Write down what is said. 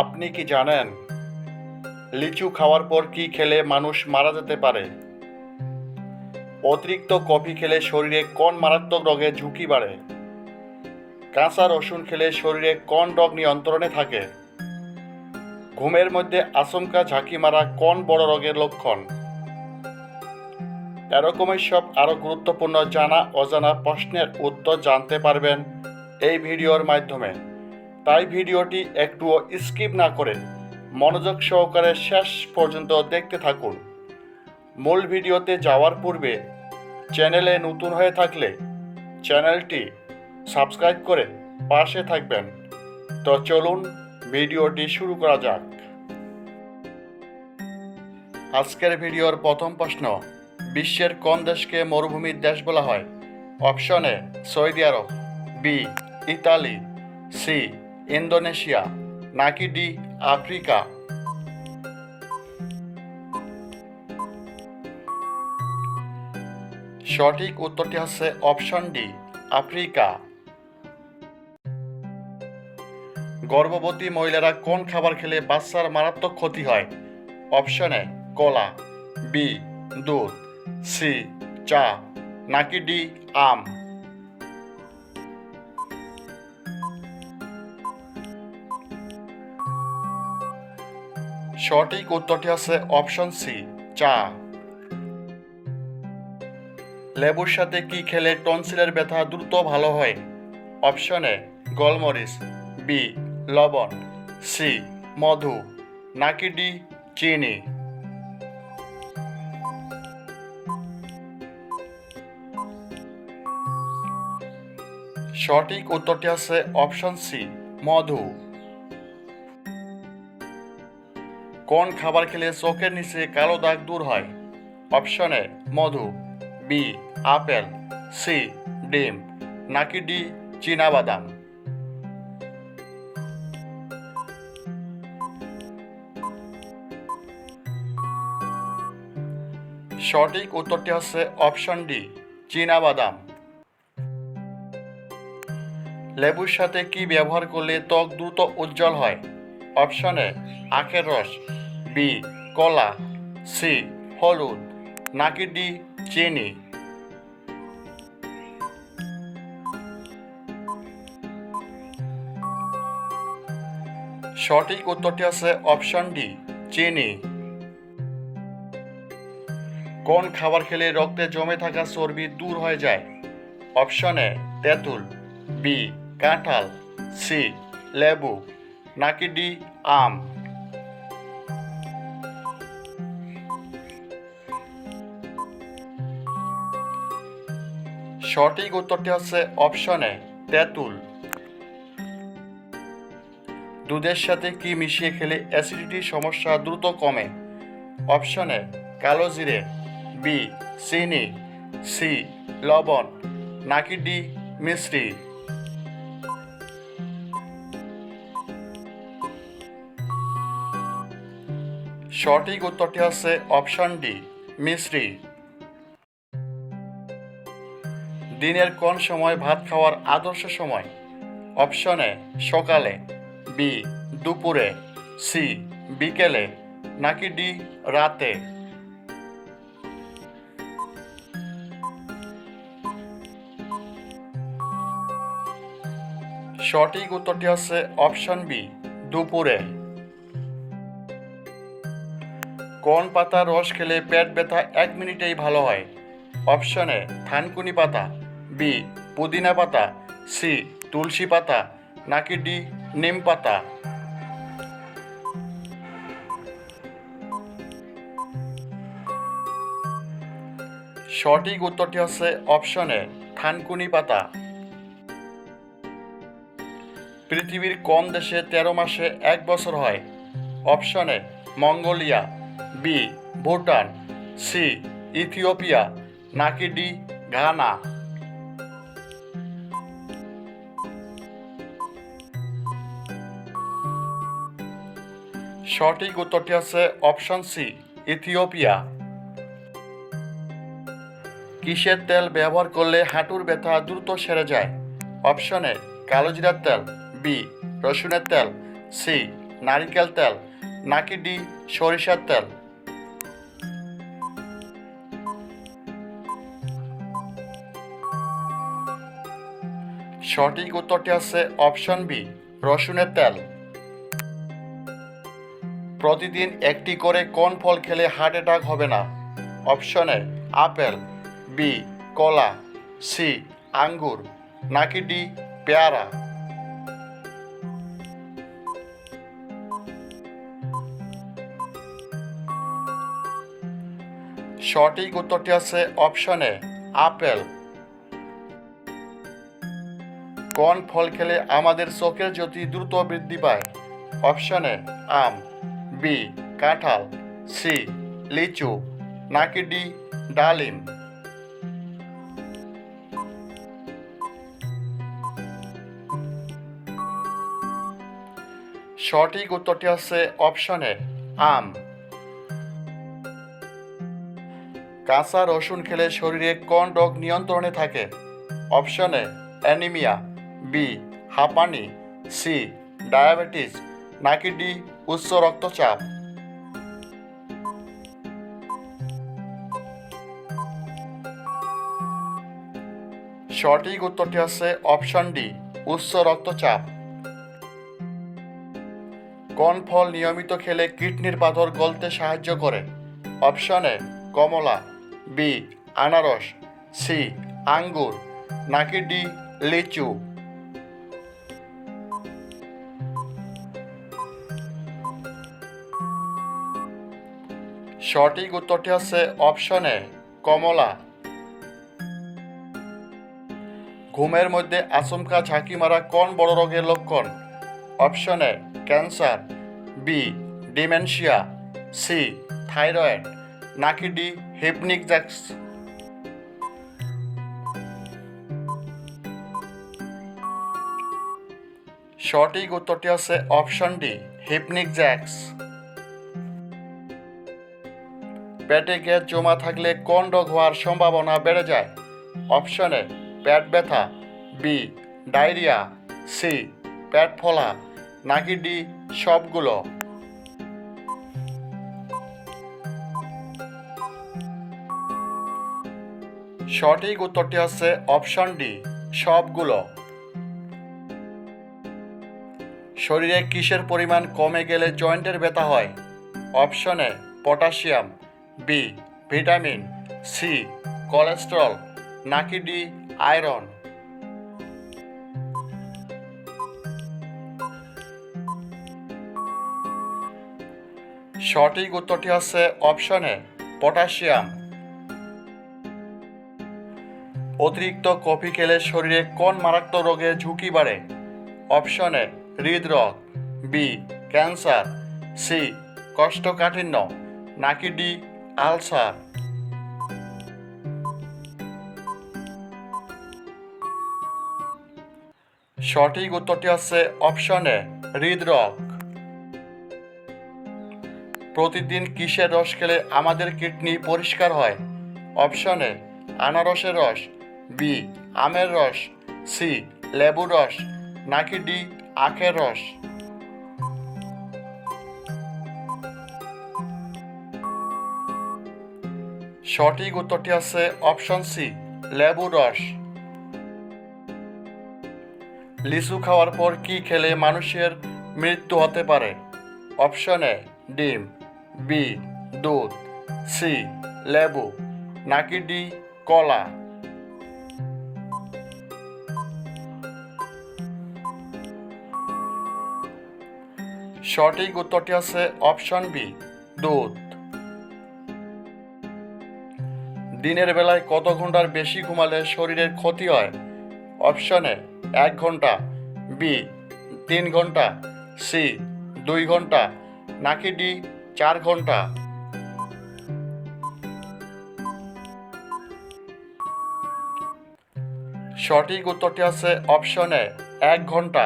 আপনি কি জানেন লিচু খাওয়ার পর কি খেলে মানুষ মারা যেতে পারে? অতিরিক্ত কফি খেলে শরীরে কোন মারাত্মক রোগের ঝুঁকি বাড়ে? কাঁচা রসুন খেলে শরীরে কোন রোগ নিয়ন্ত্রণে থাকে? ঘুমের মধ্যে আচমকা ঝাঁকি মারা কোন বড় রোগের লক্ষণ? এরকমই সব আরও গুরুত্বপূর্ণ জানা অজানা প্রশ্নের উত্তর জানতে পারবেন এই ভিডিওর মাধ্যমে। তাই ভিডিওটি একটুও স্কিপ না করে মনোযোগ সহকারে শেষ পর্যন্ত দেখতে থাকুন। মূল ভিডিওতে যাওয়ার পূর্বে চ্যানেলে নতুন হয়ে থাকলে চ্যানেলটি সাবস্ক্রাইব করে পাশে থাকবেন। তো চলুন ভিডিওটি শুরু করা যাক। আজকের ভিডিওর প্রথম প্রশ্ন, বিশ্বের কোন দেশকে মরুভূমির দেশ বলা হয়? Option A Saudi Arab, B Italy, C Indonesia, নাকি ডি আফ্রিকা? সঠিক উত্তরটি হচ্ছে অপশন ডি আফ্রিকা। গর্ভবতী মহিলারা কোন খাবার খেলে বাচ্চার মারাত্মক ক্ষতি হয়? অপশন এ কলা, বি দুধ, সি চা, নাকি ডি আম? সঠিক উত্তরটি হচ্ছে অপশন সি চা। লেবুর সাথে কি খেলে টনসিলের ব্যথা দ্রুত ভালো হয়? অপশন এ গোলমরিচ, বি লবণ, সি মধু, নাকি ডি চিনি? সঠিক উত্তরটি হচ্ছে অপশন সি মধু। কোন খাবার খেলে চোখের নিচে কালো দাগ দূর হয়? অপশন এ মধু, বি আপেল, সি ডিম, নাকি ডি চীনাবাদাম? সঠিক উত্তরটি হচ্ছে অপশন ডি চীনাবাদাম। লেবুর সাথে কি ব্যবহার করলে ত্বক দ্রুত উজ্জ্বল হয়? অপশন এ আখের রস, বি কলা, সি হলুদ, নাকি ডি চিনি? সঠিক উত্তরটি হচ্ছে অপশন ডি চিনি। কোন খাবার খেলে রক্তে জমে থাকা চর্বি দূর হয়ে যায়? অপশন এ তেঁতুল, বি কাঁঠাল, সি লেবু, নাকি ডি আম? সঠিক উত্তরটি হচ্ছে অপশন এ তেঁতুল। দুধের সাথে কি মিশিয়ে খেলে অ্যাসিডিটির সমস্যা দ্রুত কমে? অপশন এ কালো জিরে, বি চিনি, সি লবণ, নাকি ডি মিশ্রি? সঠিক উত্তরটি হচ্ছে অপশন ডি মিশ্রি। দিনের কোন সময় ভাত খাওয়ার আদর্শ সময়? অপশন এ সকালে, বি দুপুরে, সি বিকেলে, নাকি ডি রাতে? সঠিক উত্তরটি হচ্ছে অপশন বি দুপুরে। কোন পাতার রস খেলে পেট ব্যথা 1 মিনিটেই ভালো হয়? অপশন এ থানকুনি পাতা, বি পুদিনা পাতা, সি তুলসী পাতা, নাকি ডি নিম পাতা? সঠিক উত্তরটি হচ্ছে অপশন এ থানকুনি পাতা। পৃথিবীর কোন দেশে 13 মাসে 1 বছর হয়? Option A Mongolia, B Bhutan, C Ethiopia, নাকি ডি ঘানা? সঠিক উত্তরটি হচ্ছে অপশন সি ইথিওপিয়া। কিসের তেল ব্যবহার করলে হাঁটুর ব্যথা দ্রুত সেরে যায়? অপশন এ কালোজিরার তেল, বি রসুনের তেল, সি নারিকেল তেল নাকি ডি সরিষার তেল? সঠিক উত্তরটি আছে অপশন বি, রসুনের তেল। প্রতিদিন একটি করে কোন ফল খেলে হার্ট অ্যাটাক হবে না? অপশন এ আপেল, বি কলা, সি আঙ্গুর নাকি ডি পেয়ারা? সঠিক উত্তরটি আছে অপশন এ আপেল। কোন ফল খেলে আমাদের চোখের জ্যোতি দ্রুত বৃদ্ধি পায়? অপশন এ আম, বি কাঁঠাল, সি লিচু নাকি ডি ডালিম? সঠিক উত্তরটি আছে অপশন এ আম। কাঁচা রসুন খেলে শরীরে কোন রোগ নিয়ন্ত্রণে থাকে? অপশন এ অ্যানিমিয়া, বি হাঁপানি, সি ডায়াবেটিস নাকি ডি উচ্চ রক্তচাপ? সঠিক উত্তরটি আছে অপশন ডি উচ্চ রক্তচাপ। কোন ফল নিয়মিত খেলে কিডনির পাথর গলতে সাহায্য করে? অপশন এ কমলা, বি আনারস, সি আঙ্গুর নাকি ডি লিচু? সঠিক উত্তরটি আছে অপশন এ কমলা। ঘুমের মধ্যে আচমকা ঝাঁকি মারা কোন বড় রোগের লক্ষণ? Option A cancer, B dementia, C thyroid নাকি ডি হিপনিক জ্যাক্স? সঠিক উত্তরটি আছে অপশন ডি হিপনিক জ্যাক্স। পেটে গ্যাস জমা থাকলে কোন রোগ হওয়ার সম্ভাবনা বেড়ে যায়? অপশন এ পেট ব্যথা, বি ডায়রিয়া, সি পেট ফোলা নাকি ডি সবগুলো? সঠিক উত্তরটি আছে অপশন ডি সবগুলো। শরীরে কিসের পরিমাণ কমে গেলে জয়েন্টের ব্যথা হয়? Option A potassium, B vitamin, C cholesterol নাকি ডি আয়রন? সঠিক উত্তরটি আছে অপশন এ পটাশিয়াম। অতিরিক্ত কফি খেলে শরীরে কোন মারাত্মক রোগের ঝুঁকি বাড়ে? অপশন এ হৃদরোগ, বি ক্যান্সার, সি কোষ্ঠকাঠিন্য নাকি ডি আলসার? সঠিক উত্তরটি আছে অপশন এ হৃদরোগ। প্রতিদিন কিসের রস খেলে আমাদের কিডনি পরিষ্কার হয়? অপশন এ আনারসের রস, বি আমের রস, সি লেবুর রস নাকি ডি আখের রস? সঠিক উত্তরটি আছে অপশন সি লেবুর রস। লিচু খাওয়ার পর কি খেলে মানুষের মৃত্যু হতে পারে? অপশন এ ডিম, বি দুধ, সি লেবু নাকি ডি কলা? সঠিক উত্তরটি আছে অপশন বি দুধ। দিনের বেলায় কত ঘন্টার বেশি ঘুমালে শরীরের ক্ষতি হয়? অপশন এ 1 ঘন্টা, বি 3 ঘন্টা, সি 2 ঘন্টা নাকি ডি 4 ঘন্টা? সঠিক উত্তরটি আছে অপশন এ 1 ঘন্টা।